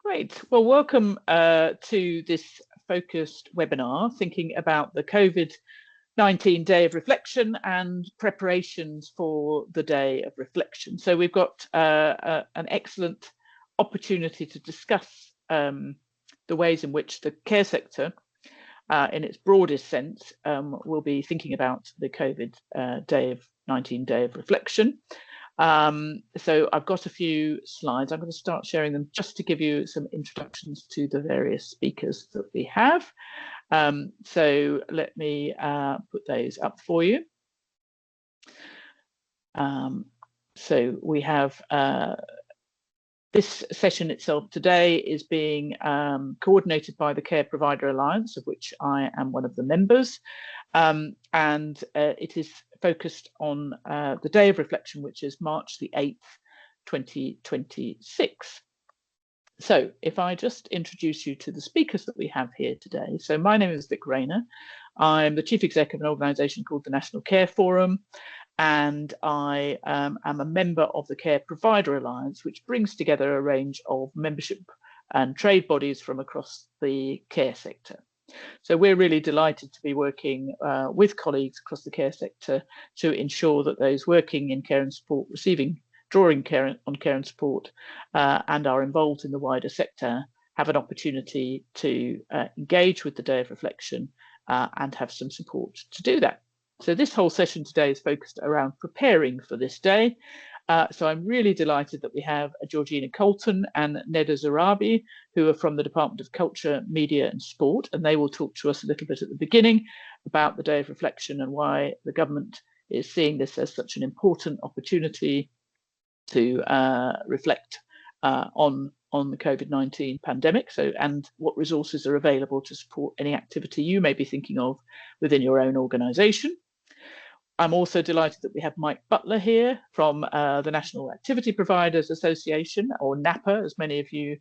Great. Well, welcome to this focused webinar, thinking about the COVID-19 Day of Reflection and preparations for the Day of Reflection. So we've got an excellent opportunity to discuss the ways in which the care sector, in its broadest sense, will be thinking about the COVID-19 Day of Reflection. So I've got a few slides. I'm going to start sharing them just to give you some introductions to the various speakers that we have. So let me put those up for you. So we have this session itself today is being coordinated by the Care Provider Alliance, of which I am one of the members. And it is focused on the Day of Reflection, which is March the 8th, 2026. So if I just introduce you to the speakers that we have here today. So my name is Vic Rayner. I'm the Chief Exec of an organisation called the National Care Forum, and I am a member of the Care Provider Alliance, which brings together a range of membership and trade bodies from across the care sector. So we're really delighted to be working with colleagues across the care sector to ensure that those working in care and support, drawing care on care and support, and are involved in the wider sector have an opportunity to engage with the Day of Reflection and have some support to do that. So this whole session today is focused around preparing for this day. So I'm really delighted that we have Georgina Colton and Neda Zarabi, who are from the Department of Culture, Media and Sport, and they will talk to us a little bit at the beginning about the Day of Reflection and why the government is seeing this as such an important opportunity to reflect on the COVID-19 pandemic, and what resources are available to support any activity you may be thinking of within your own organisation. I'm also delighted that we have Mike Butler here from the National Activity Providers Association, or NAPA, as many of you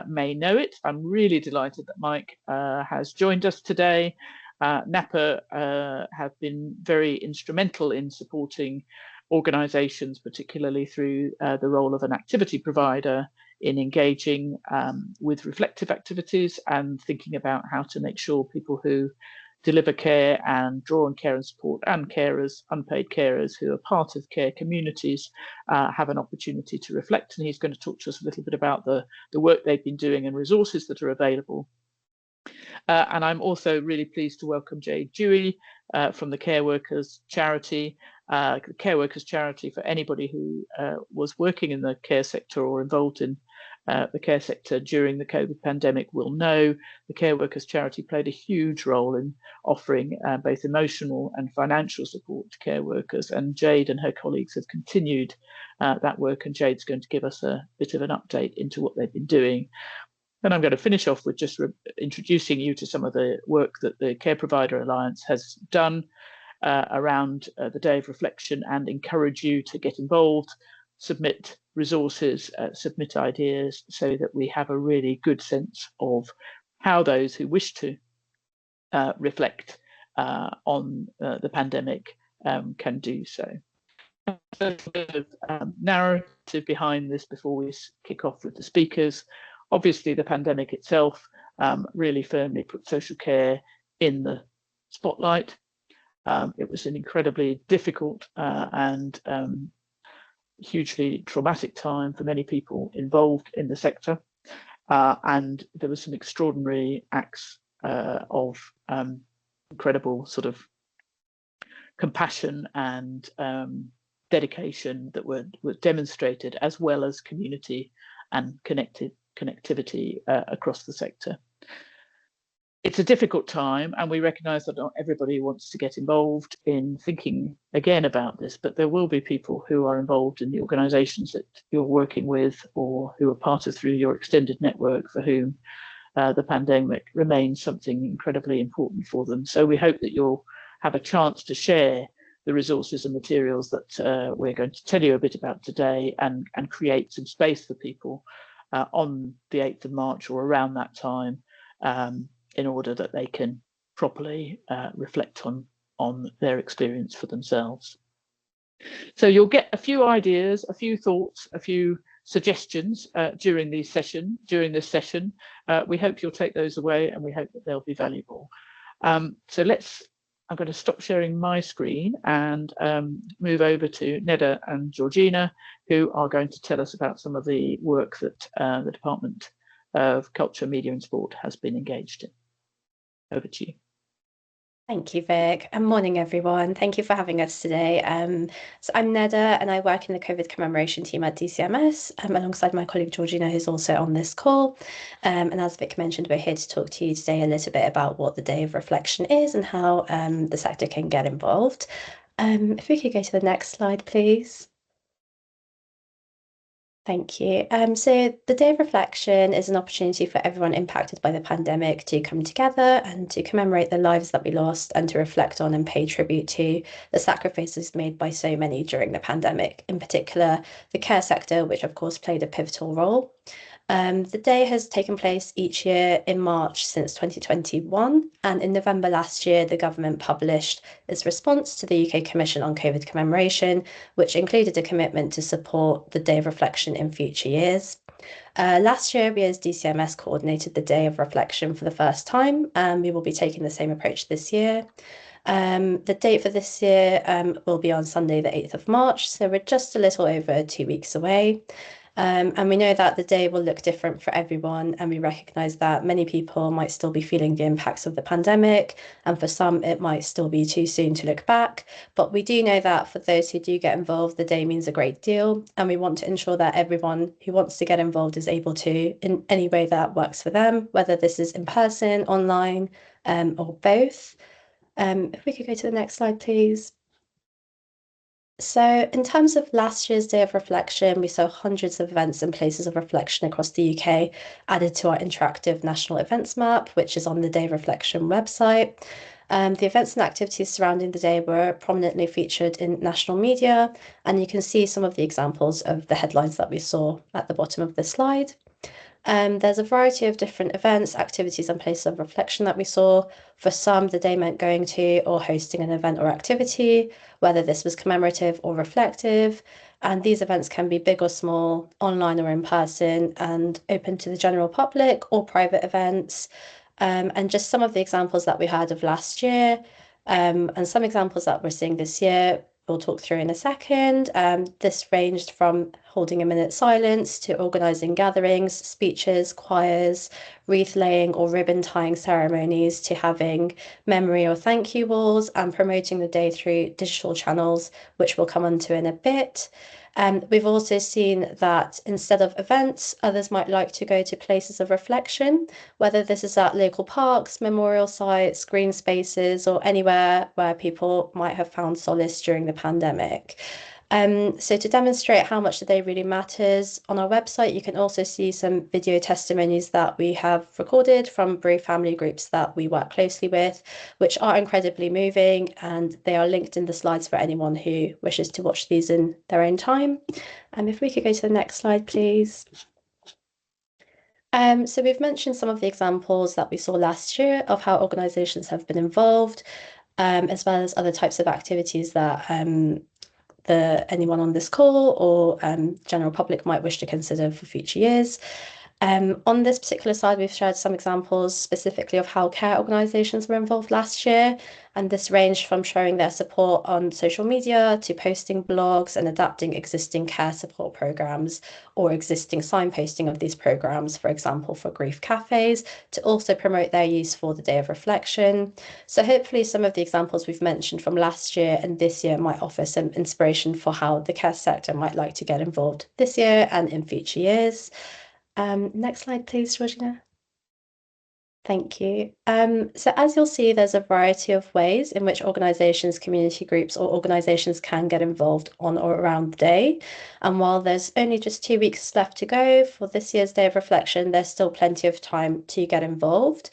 may know it. I'm really delighted that Mike has joined us today. NAPA have been very instrumental in supporting organisations, particularly through the role of an activity provider in engaging with reflective activities and thinking about how to make sure people who deliver care and draw on care and support, and carers, unpaid carers who are part of care communities, have an opportunity to reflect. And he's going to talk to us a little bit about the work they've been doing and resources that are available. And I'm also really pleased to welcome Jade Dewey from the Care Workers Charity. The Care Workers Charity, for anybody who was working in the care sector or involved in the care sector during the COVID pandemic, will know the Care Workers Charity played a huge role in offering both emotional and financial support to care workers. And Jade and her colleagues have continued that work, and Jade's going to give us a bit of an update into what they've been doing. And I'm going to finish off with just introducing you to some of the work that the Care Provider Alliance has done around the Day of Reflection, and encourage you to get involved, submit resources, submit ideas, so that we have a really good sense of how those who wish to reflect on the pandemic can do so. A bit of narrative behind this before we kick off with the speakers. Obviously, the pandemic itself really firmly put social care in the spotlight. It was an incredibly difficult and hugely traumatic time for many people involved in the sector. And there were some extraordinary acts of incredible sort of compassion and dedication that were demonstrated, as well as community and connectivity across the sector. It's a difficult time, and we recognise that not everybody wants to get involved in thinking again about this, but there will be people who are involved in the organisations that you're working with, or who are part of through your extended network, for whom the pandemic remains something incredibly important for them. So we hope that you'll have a chance to share the resources and materials that we're going to tell you a bit about today, and create some space for people on the 8th of March or around that time, in order that they can properly reflect on their experience for themselves. So you'll get a few ideas, a few thoughts, a few suggestions during this session. We hope you'll take those away, and we hope that they'll be valuable. So I'm going to stop sharing my screen and move over to Neda and Georgina, who are going to tell us about some of the work that the Department of Culture, Media and Sport has been engaged in. Over to you. Thank you, Vic, and morning, everyone. Thank you for having us today. So I'm Neda, and I work in the COVID commemoration team at DCMS, alongside my colleague Georgina, who's also on this call. And as Vic mentioned, we're here to talk to you today a little bit about what the Day of Reflection is and how the sector can get involved. If we could go to the next slide, please. Thank you. So the Day of Reflection is an opportunity for everyone impacted by the pandemic to come together and to commemorate the lives that we lost and to reflect on and pay tribute to the sacrifices made by so many during the pandemic, in particular the care sector, which of course played a pivotal role. The day has taken place each year in March since 2021, and in November last year, the government published its response to the UK Commission on COVID commemoration, which included a commitment to support the Day of Reflection in future years. Last year, we as DCMS coordinated the Day of Reflection for the first time, and we will be taking the same approach this year. The date for this year will be on Sunday, the 8th of March, so we're just a little over 2 weeks away. And we know that the day will look different for everyone, and we recognise that many people might still be feeling the impacts of the pandemic, and for some it might still be too soon to look back. But we do know that for those who do get involved, the day means a great deal, and we want to ensure that everyone who wants to get involved is able to in any way that works for them, whether this is in person, online, or both. If we could go to the next slide, please. So in terms of last year's Day of Reflection, we saw hundreds of events and places of reflection across the UK added to our interactive national events map, which is on the Day of Reflection website. The events and activities surrounding the day were prominently featured in national media, and you can see some of the examples of the headlines that we saw at the bottom of the slide. There's a variety of different events, activities and places of reflection that we saw. For some, the day meant going to or hosting an event or activity, whether this was commemorative or reflective. And these events can be big or small, online or in person, and open to the general public or private events. And just some of the examples that we had of last year, and some examples that we're seeing this year, we'll talk through in a second. This ranged from holding a minute's silence to organising gatherings, speeches, choirs, wreath laying or ribbon tying ceremonies, to having memory or thank you walls and promoting the day through digital channels, which we'll come on to in a bit. We've also seen that instead of events, others might like to go to places of reflection, whether this is at local parks, memorial sites, green spaces, or anywhere where people might have found solace during the pandemic. So to demonstrate how much the day really matters, on our website, you can also see some video testimonies that we have recorded from bereaved family groups that we work closely with, which are incredibly moving, and they are linked in the slides for anyone who wishes to watch these in their own time. And if we could go to the next slide, please. So we've mentioned some of the examples that we saw last year of how organisations have been involved, as well as other types of activities that anyone on this call or general public might wish to consider for future years. On this particular slide, we've shared some examples specifically of how care organisations were involved last year, and this ranged from showing their support on social media to posting blogs and adapting existing care support programmes or existing signposting of these programmes, for example, for grief cafes, to also promote their use for the Day of Reflection. So hopefully some of the examples we've mentioned from last year and this year might offer some inspiration for how the care sector might like to get involved this year and in future years. Next slide, please, Georgina. Thank you. So as you'll see, there's a variety of ways in which organisations, community groups or organisations can get involved on or around the day. And while there's only just 2 weeks left to go for this year's Day of Reflection, there's still plenty of time to get involved.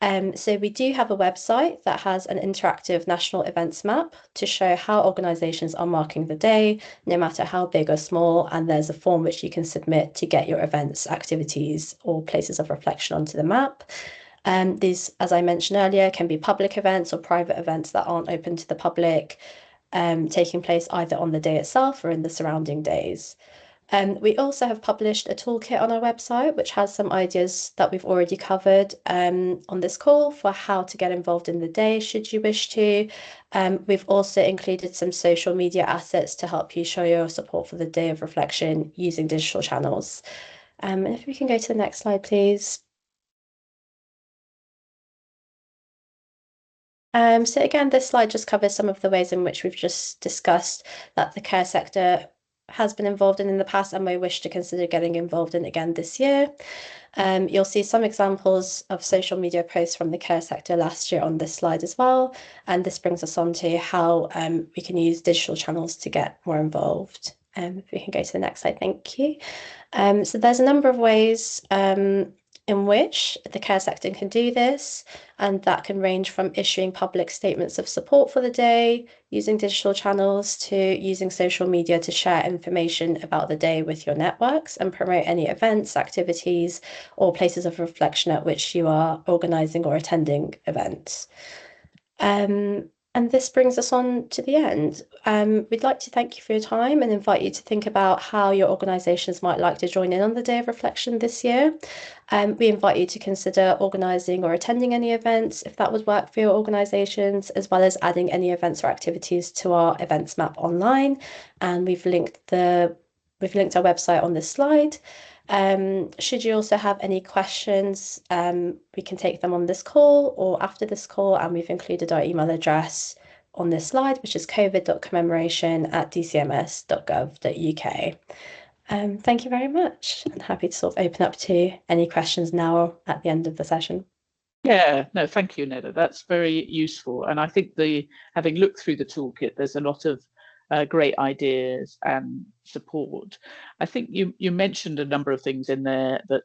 So we do have a website that has an interactive national events map to show how organisations are marking the day, no matter how big or small, and there's a form which you can submit to get your events, activities or places of reflection onto the map. These, as I mentioned earlier, can be public events or private events that aren't open to the public, taking place either on the day itself or in the surrounding days. We also have published a toolkit on our website, which has some ideas that we've already covered on this call for how to get involved in the day, should you wish to. We've also included some social media assets to help you show your support for the Day of Reflection using digital channels. And if we can go to the next slide, please. So again, this slide just covers some of the ways in which we've just discussed that the care sector has been involved in the past and may wish to consider getting involved in again this year. You'll see some examples of social media posts from the care sector last year on this slide as well. And this brings us on to how we can use digital channels to get more involved. If we can go to the next slide, thank you. So there's a number of ways in which the care sector can do this, and that can range from issuing public statements of support for the day, using digital channels, to using social media to share information about the day with your networks and promote any events, activities, or places of reflection at which you are organising or attending events. And this brings us on to the end. We'd like to thank you for your time and invite you to think about how your organisations might like to join in on the Day of Reflection this year. We invite you to consider organising or attending any events if that would work for your organisations, as well as adding any events or activities to our events map online. And we've linked our website on this slide. Should you also have any questions, we can take them on this call or after this call, and we've included our email address on this slide, which is covid.commemoration@dcms.gov.uk. Thank you very much. I'm happy to sort of open up to any questions now or at the end of the session. Yeah, no, thank you, Neda. That's very useful. And I think having looked through the toolkit, there's a lot of great ideas and support. I think you mentioned a number of things in there that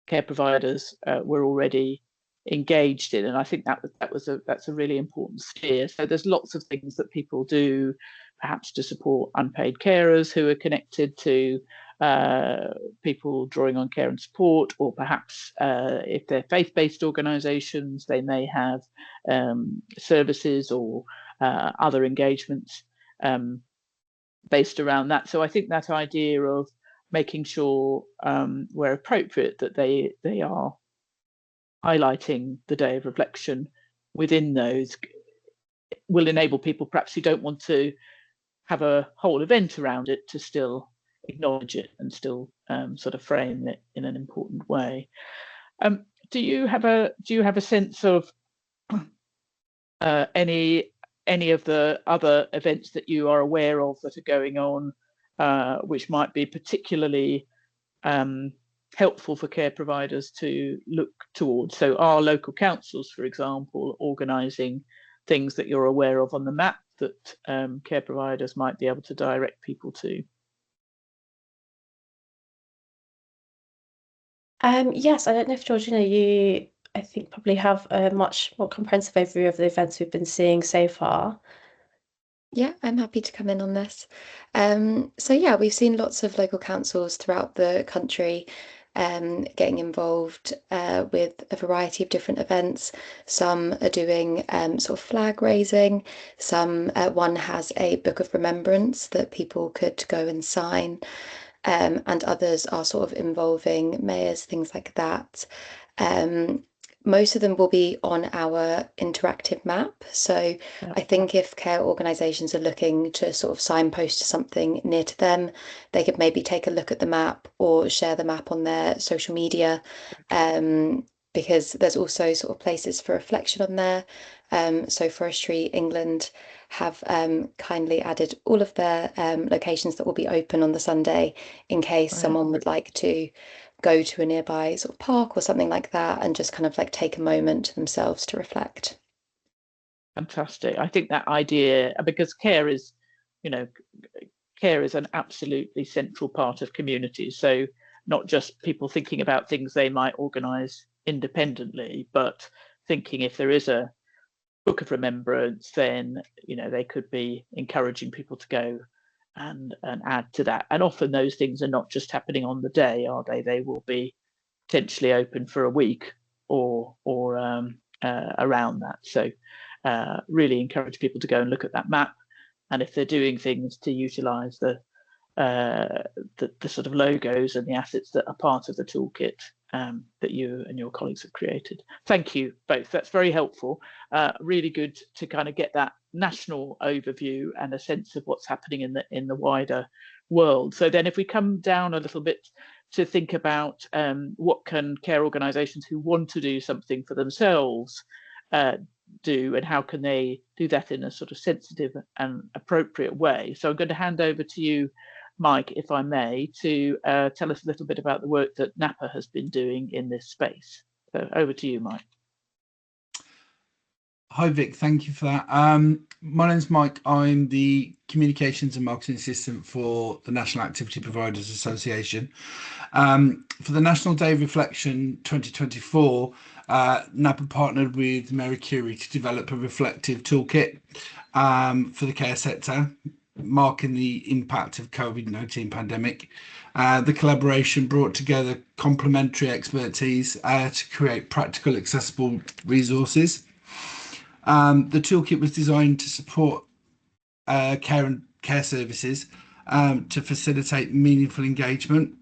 care providers were already engaged in, and I think that's a really important steer. So there's lots of things that people do, perhaps to support unpaid carers who are connected to people drawing on care and support, or perhaps if they're faith-based organisations, they may have services or other engagements based around that. So I think that idea of making sure where appropriate that they are highlighting the Day of Reflection within those will enable people perhaps who don't want to have a whole event around it to still acknowledge it and still sort of frame it in an important way. Do you have a sense of any of the other events that you are aware of that are going on, which might be particularly helpful for care providers to look towards? So are local councils, for example, organising things that you're aware of on the map that care providers might be able to direct people to? Yes, I don't know if Georgina, I think probably have a much more comprehensive overview of the events we've been seeing so far. Yeah, I'm happy to come in on this. So yeah, we've seen lots of local councils throughout the country getting involved with a variety of different events. Some are doing sort of flag raising. One has a book of remembrance that people could go and sign, and others are sort of involving mayors, things like that. Most of them will be on our interactive map. So I think if care organisations are looking to sort of signpost to something near to them, they could maybe take a look at the map or share the map on their social media, because there's also sort of places for reflection on there. So Forestry England have kindly added all of their locations that will be open on the Sunday in case someone would like to go to a nearby sort of park or something like that and just kind of like take a moment themselves to reflect. Fantastic. I think that idea, because care is an absolutely central part of communities. So not just people thinking about things they might organise independently, but thinking if there is a book of remembrance, then they could be encouraging people to go and add to that. And often those things are not just happening on the day, are they? They will be potentially open for a week or around that. So really encourage people to go and look at that map, and if they're doing things, to utilise the the sort of logos and the assets that are part of the toolkit that you and your colleagues have created. Thank you both. That's very helpful. Really good to kind of get that national overview and a sense of what's happening in the wider world. So then if we come down a little bit to think about what can care organisations who want to do something for themselves do, and how can they do that in a sort of sensitive and appropriate way. So I'm going to hand over to you, Mike, if I may, to tell us a little bit about the work that NAPA has been doing in this space. So over to you, Mike. Hi, Vic. Thank you for that. My name's Mike. I'm the Communications and Marketing Assistant for the National Activity Providers Association. For the National Day of Reflection 2024, NAPA partnered with Mary Curie to develop a reflective toolkit for the care sector, marking the impact of COVID-19 pandemic. The collaboration brought together complementary expertise to create practical, accessible resources. The toolkit was designed to support care services to facilitate meaningful engagement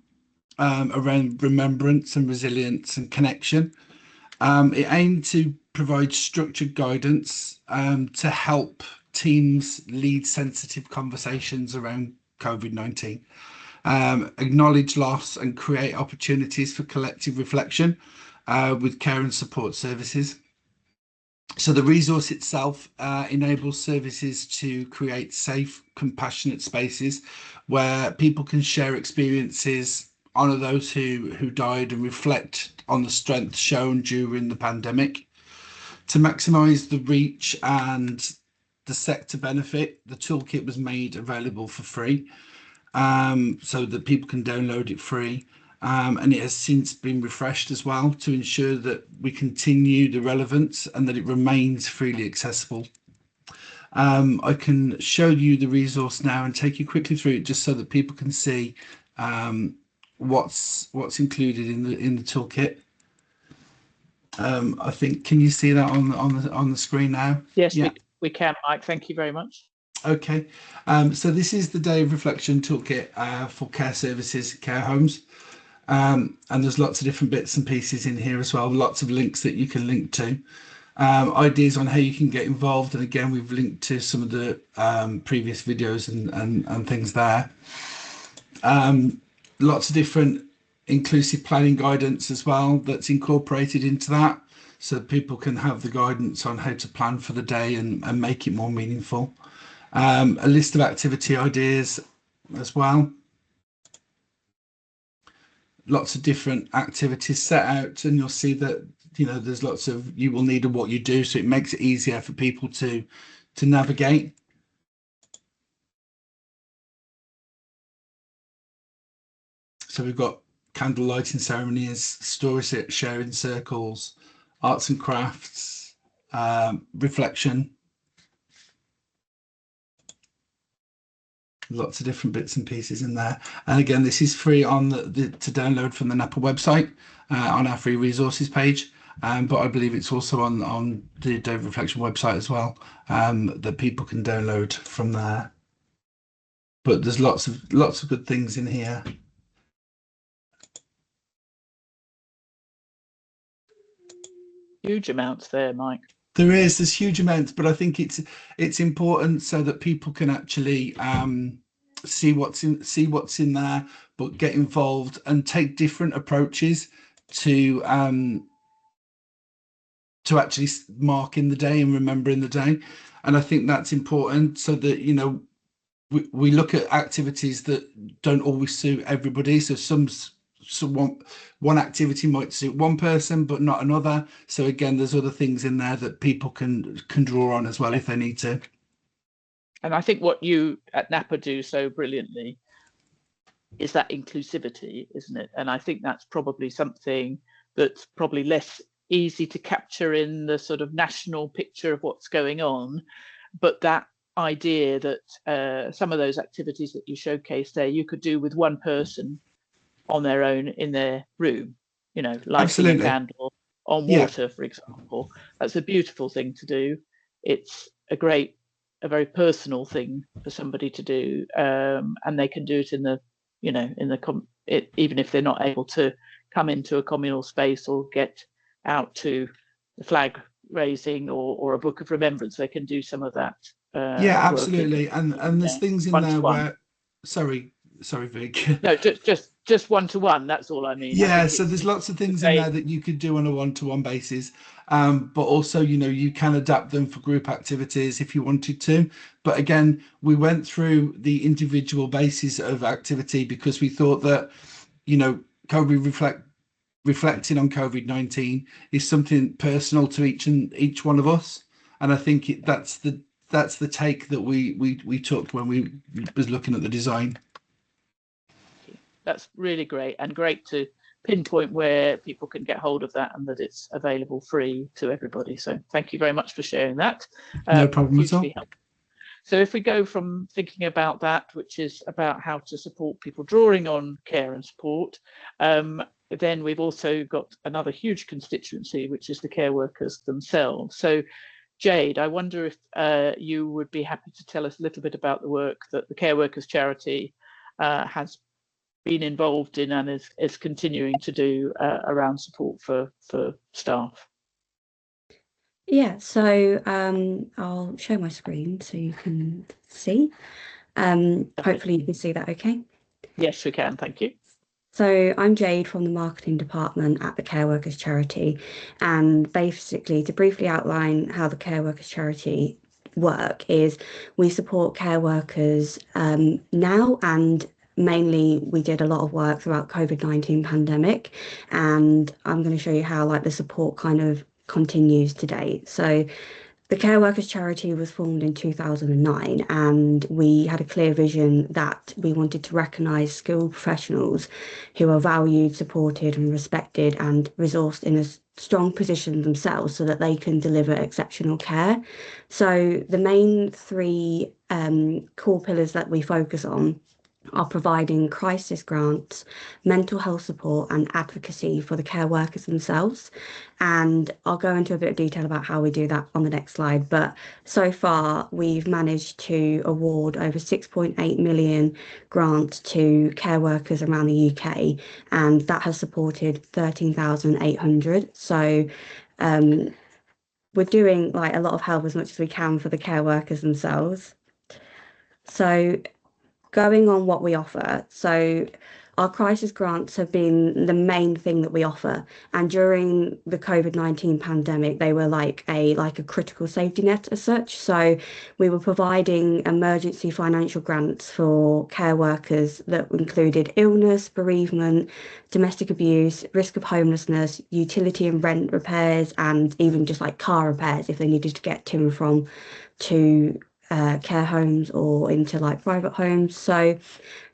around remembrance and resilience and connection. It aimed to provide structured guidance to help teams lead sensitive conversations around COVID-19, acknowledge loss and create opportunities for collective reflection with care and support services. So the resource itself enables services to create safe, compassionate spaces where people can share experiences, honour those who died, and reflect on the strength shown during the pandemic. To maximise the reach and the sector benefit, the toolkit was made available for free, so that people can download it free. And it has since been refreshed as well to ensure that we continue the relevance and that it remains freely accessible. I can show you the resource now and take you quickly through it just so that people can see what's included in the toolkit. I think, can you see that on the screen now? Yes, yeah. we can, Mike. Thank you very much. Okay, so this is the Day of Reflection toolkit for care services, care homes. And there's lots of different bits and pieces in here as well, lots of links that you can link to, ideas on how you can get involved, and again we've linked to some of the previous videos and things there. Lots of different inclusive planning guidance as well that's incorporated into that, so people can have the guidance on how to plan for the day and make it more meaningful. A list of activity ideas as well. Lots of different activities set out, and you'll see that, you know, there's lots of you will need and what you do, so it makes it easier for people to navigate. So we've got candle lighting ceremonies, story sharing circles, arts and crafts, reflection. Lots of different bits and pieces in there, and again this is free on to download from the NAPA website on our free resources page, but I believe it's also on the Day of Reflection website as well, that people can download from there. But there's lots of good things in here. Huge amounts there, Mike. There's huge amounts, but I think it's important so that people can actually see what's in there, but get involved and take different approaches to actually marking the day and remembering the day. And I think that's important, so that, you know, we look at activities that don't always suit everybody. So one activity might suit one person but not another, so again there's other things in there that people can draw on as well if they need to. And I think what you at NAPA do so brilliantly is that inclusivity, isn't it? And I think that's probably something that's probably less easy to capture in the sort of national picture of what's going on, but that idea that some of those activities that you showcased there you could do with one person on their own in their room, you know, lighting a candle on water, for example. That's a beautiful thing to do. It's a great a very personal thing for somebody to do, and they can do it in the, you know, in the even if they're not able to come into a communal space or get out to the flag raising or a book of remembrance, they can do some of that. Yeah, absolutely. And there's things in there where, sorry, Vic. No, just one-to-one. That's all I mean. Yeah, so there's lots of things in there that you could do on a one-to-one basis, but also, you know, you can adapt them for group activities if you wanted to. But again, we went through the individual basis of activity because we thought that, you know, reflecting on COVID-19 is something personal to each one of us, and I think that's the take that we took when we was looking at the design. That's really great, and great to pinpoint where people can get hold of that and that it's available free to everybody. So thank you very much for sharing that. No problem at all. Helpful. So if we go from thinking about that, which is about how to support people drawing on care and support, then we've also got another huge constituency, which is the care workers themselves. So Jade, I wonder if you would be happy to tell us a little bit about the work that the Care Workers Charity has been involved in and is continuing to do around support for staff. Yeah, so I'll share my screen so you can see. Hopefully you can see that okay. Yes, we can, thank you. So I'm Jade from the marketing department at the Care Workers Charity, and basically to briefly outline how the Care Workers Charity work is we support care workers now, and mainly we did a lot of work throughout COVID-19 pandemic, and I'm going to show you how like the support kind of continues today. So the Care Workers Charity was formed in 2009, and we had a clear vision that we wanted to recognise skilled professionals who are valued, supported and respected and resourced in a strong position themselves so that they can deliver exceptional care. So the main three core pillars that we focus on are providing crisis grants, mental health support and advocacy for the care workers themselves. And I'll go into a bit of detail about how we do that on the next slide. But so far, we've managed to award over 6.8 million grants to care workers around the UK, and that has supported 13,800. So we're doing like a lot of help as much as we can for the care workers themselves. So going on what we offer, so our crisis grants have been the main thing that we offer, and during the COVID-19 pandemic they were like a critical safety net as such. So we were providing emergency financial grants for care workers that included illness, bereavement, domestic abuse, risk of homelessness, utility and rent repairs, and even just like car repairs if they needed to get to and from care homes or into like private homes. So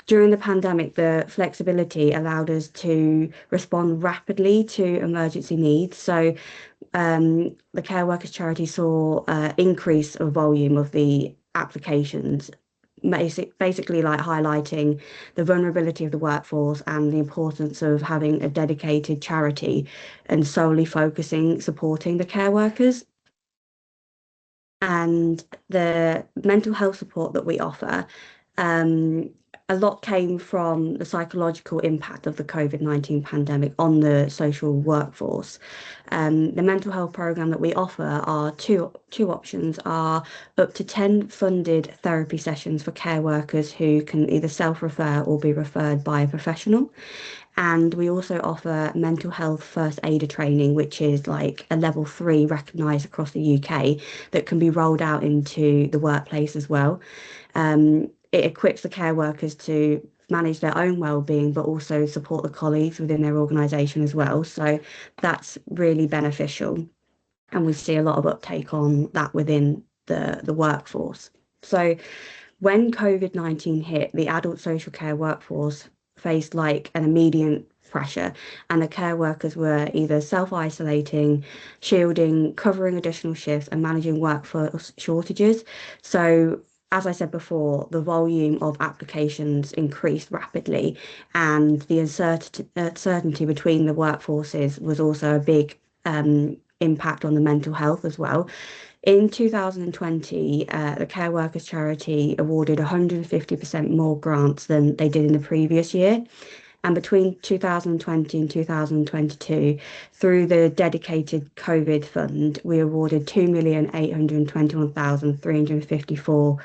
during the pandemic, the flexibility allowed us to respond rapidly to emergency needs. So the Care Workers Charity saw increase of volume of the applications, basically like highlighting the vulnerability of the workforce and the importance of having a dedicated charity and solely supporting the care workers. And the mental health support that we offer, a lot came from the psychological impact of the COVID-19 pandemic on the social workforce. The mental health programme that we offer are two options, are up to 10 funded therapy sessions for care workers who can either self-refer or be referred by a professional. And we also offer mental health first aider training, which is like a level 3 recognised across the UK that can be rolled out into the workplace as well. It equips the care workers to manage their own well-being, but also support the colleagues within their organisation as well. So that's really beneficial. And we see a lot of uptake on that within the workforce. So when COVID-19 hit, the adult social care workforce faced like an immediate pressure, and the care workers were either self-isolating, shielding, covering additional shifts and managing workforce shortages. So as I said before, the volume of applications increased rapidly, and the uncertainty between the workforces was also a big impact on the mental health as well. In 2020, the Care Workers Charity awarded 150% more grants than they did in the previous year. And between 2020 and 2022, through the dedicated COVID fund, we awarded 2,821,354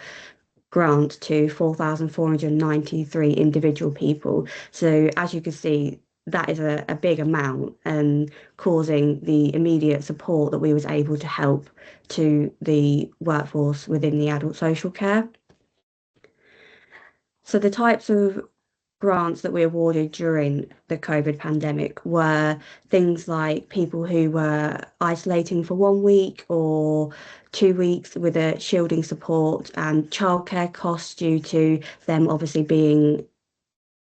grants to 4,493 individual people. So as you can see, that is a big amount, and causing the immediate support that we was able to help to the workforce within the adult social care. So the types of grants that we awarded during the COVID pandemic were things like people who were isolating for 1 week or 2 weeks with a shielding support, and childcare costs due to them obviously being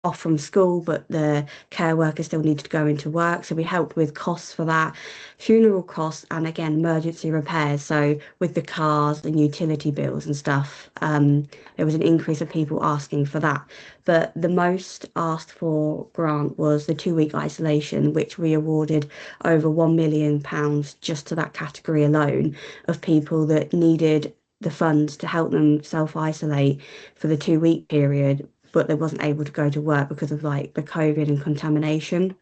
off from school, but the care worker still needed to go into work. So we helped with costs for that, funeral costs, and again, emergency repairs. So with the cars and utility bills and stuff, there was an increase of people asking for that. But the most asked for grant was the 2-week isolation, which we awarded over £1 million just to that category alone of people that needed the funds to help them self-isolate for the 2-week period, but they wasn't able to go to work because of like the COVID and contamination.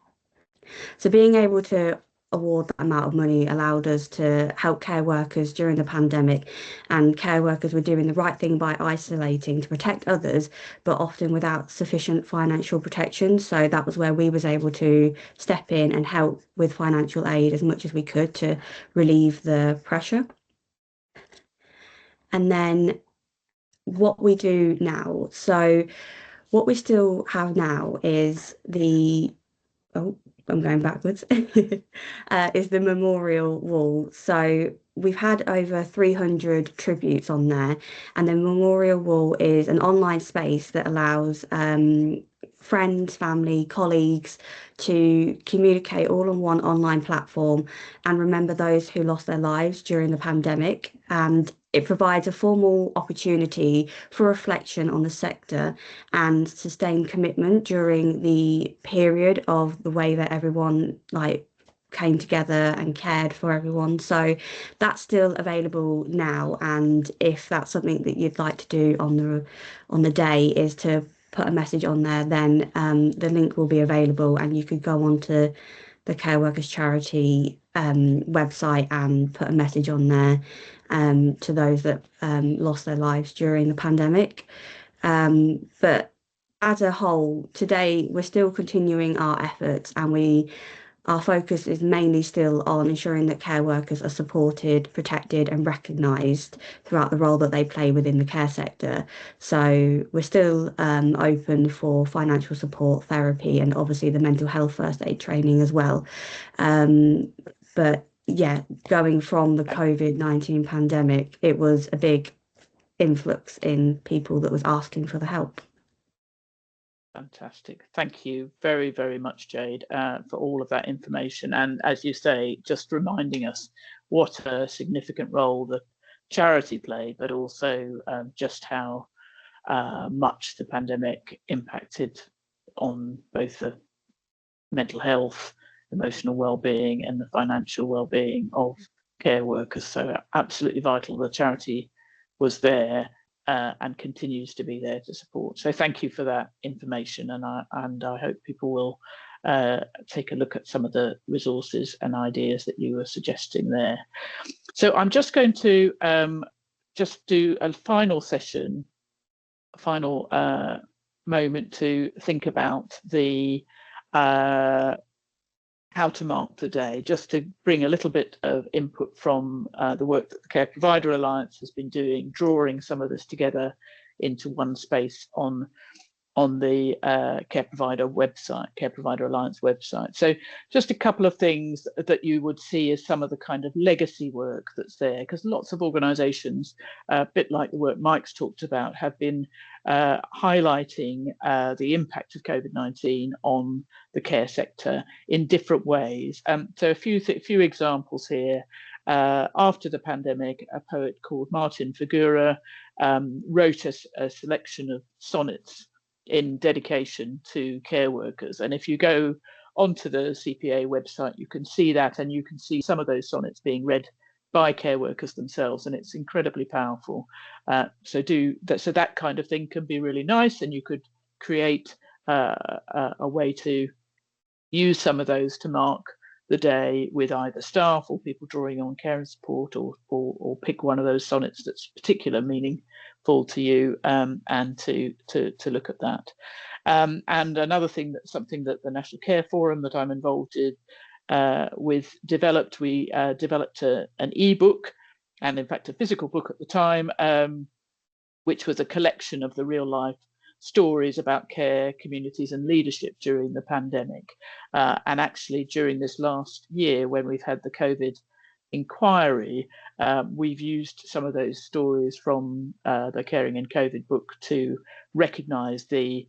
So being able to award that amount of money allowed us to help care workers during the pandemic, and care workers were doing the right thing by isolating to protect others, but often without sufficient financial protection. So that was where we was able to step in and help with financial aid as much as we could to relieve the pressure. And then what we do now. So what we still have now is the, oh, I'm going backwards, is the memorial wall. So we've had over 300 tributes on there, and the memorial wall is an online space that allows friends, family, colleagues to communicate all on one online platform and remember those who lost their lives during the pandemic. And it provides a formal opportunity for reflection on the sector and sustained commitment during the period of the way that everyone came together and cared for everyone. So that's still available now, and if that's something that you'd like to do on the day is to put a message on there, then the link will be available and you could go on to the Care Workers Charity website and put a message on there to those that lost their lives during the pandemic. But as a whole, today we're still continuing our efforts, and our focus is mainly still on ensuring that care workers are supported, protected and recognised throughout the role that they play within the care sector. So we're still open for financial support, therapy and obviously the mental health first aid training as well. But yeah, going from the COVID-19 pandemic, it was a big influx in people that was asking for the help. Fantastic. Thank you very, very much, Jade, for all of that information. And as you say, just reminding us what a significant role the charity played, but also just how much the pandemic impacted on both the mental health, emotional well-being and the financial well-being of care workers. So absolutely vital. The charity was there and continues to be there to support. So thank you for that information, and I hope people will take a look at some of the resources and ideas that you were suggesting there. So I'm just going to just do a final session, final moment to think about the how to mark the day, just to bring a little bit of input from the work that the Care Provider Alliance has been doing, drawing some of this together into one space on the Care Provider website, Care Provider Alliance website. So just a couple of things that you would see as some of the kind of legacy work that's there, because lots of organisations, a bit like the work Mike's talked about, have been highlighting the impact of COVID-19 on the care sector in different ways. So a few examples here. After the pandemic, a poet called Martin Figura wrote a selection of sonnets in dedication to care workers. And if you go onto the CPA website, you can see that, and you can see some of those sonnets being read by care workers themselves, and it's incredibly powerful. So that kind of thing can be really nice, and you could create a way to use some of those to mark the day with either staff or people drawing on care and support, or pick one of those sonnets that's particular meaningful to you, and to look at that. And another thing, that's something that the National Care Forum that I'm involved in with developed. We developed an e-book, and in fact a physical book at the time, which was a collection of the real life stories about care, communities and leadership during the pandemic. And actually during this last year, when we've had the COVID inquiry, we've used some of those stories from the Caring in COVID book to recognise the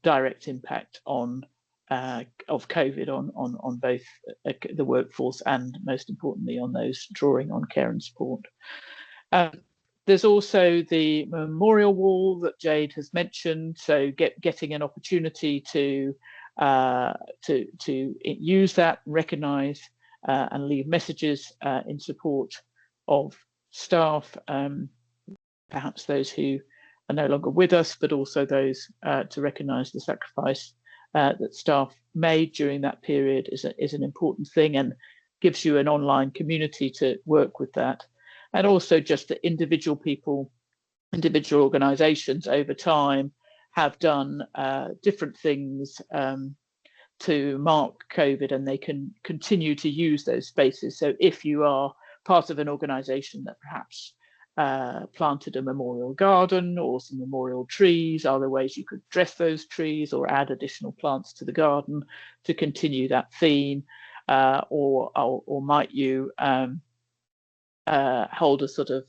direct impact of COVID on both the workforce and, most importantly, on those drawing on care and support. There's also the memorial wall that Jade has mentioned. So getting an opportunity to use that, recognise and leave messages in support of staff, perhaps those who are no longer with us, but also those to recognise the sacrifice that staff made during that period is an important thing, and gives you an online community to work with that. And also just that individual people, individual organisations over time have done different things to mark COVID, and they can continue to use those spaces. So if you are part of an organisation that perhaps planted a memorial garden or some memorial trees, are there ways you could dress those trees or add additional plants to the garden to continue that theme? Or might you hold a sort of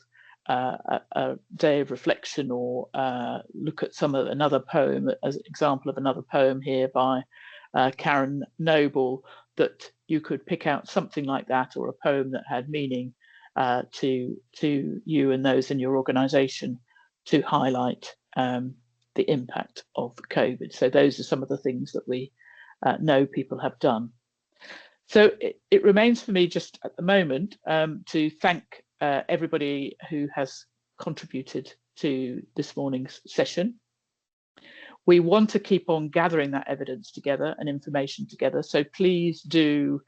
a day of reflection, or look at another poem as an example of another poem here by Karen Noble, that you could pick out something like that, or a poem that had meaning to you and those in your organisation, to highlight the impact of COVID. So those are some of the things that we know people have done. So it remains for me just at the moment to thank everybody who has contributed to this morning's session. We want to keep on gathering that evidence together and information together. So please do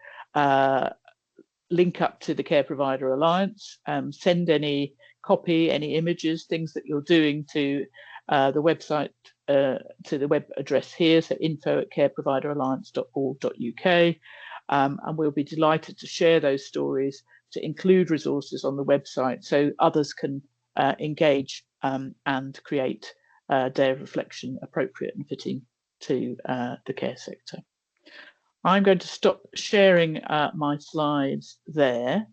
link up to the Care Provider Alliance, send any copy, any images, things that you're doing to the website, to the web address here, so info@careprovideralliance.org.uk. And we'll be delighted to share those stories, to include resources on the website so others can engage and create a day of reflection appropriate and fitting to the care sector. I'm going to stop sharing my slides there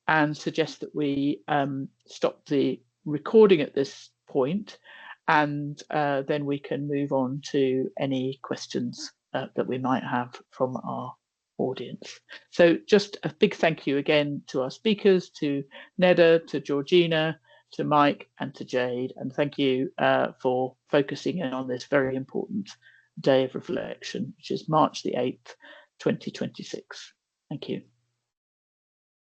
and suggest that we stop the recording at this point, and then we can move on to any questions that we might have from our audience. So just a big thank you again to our speakers, to Neda, to Georgina, to Mike and to Jade, and thank you for focusing in on this very important day of reflection, which is March the 8th, 2026. Thank you.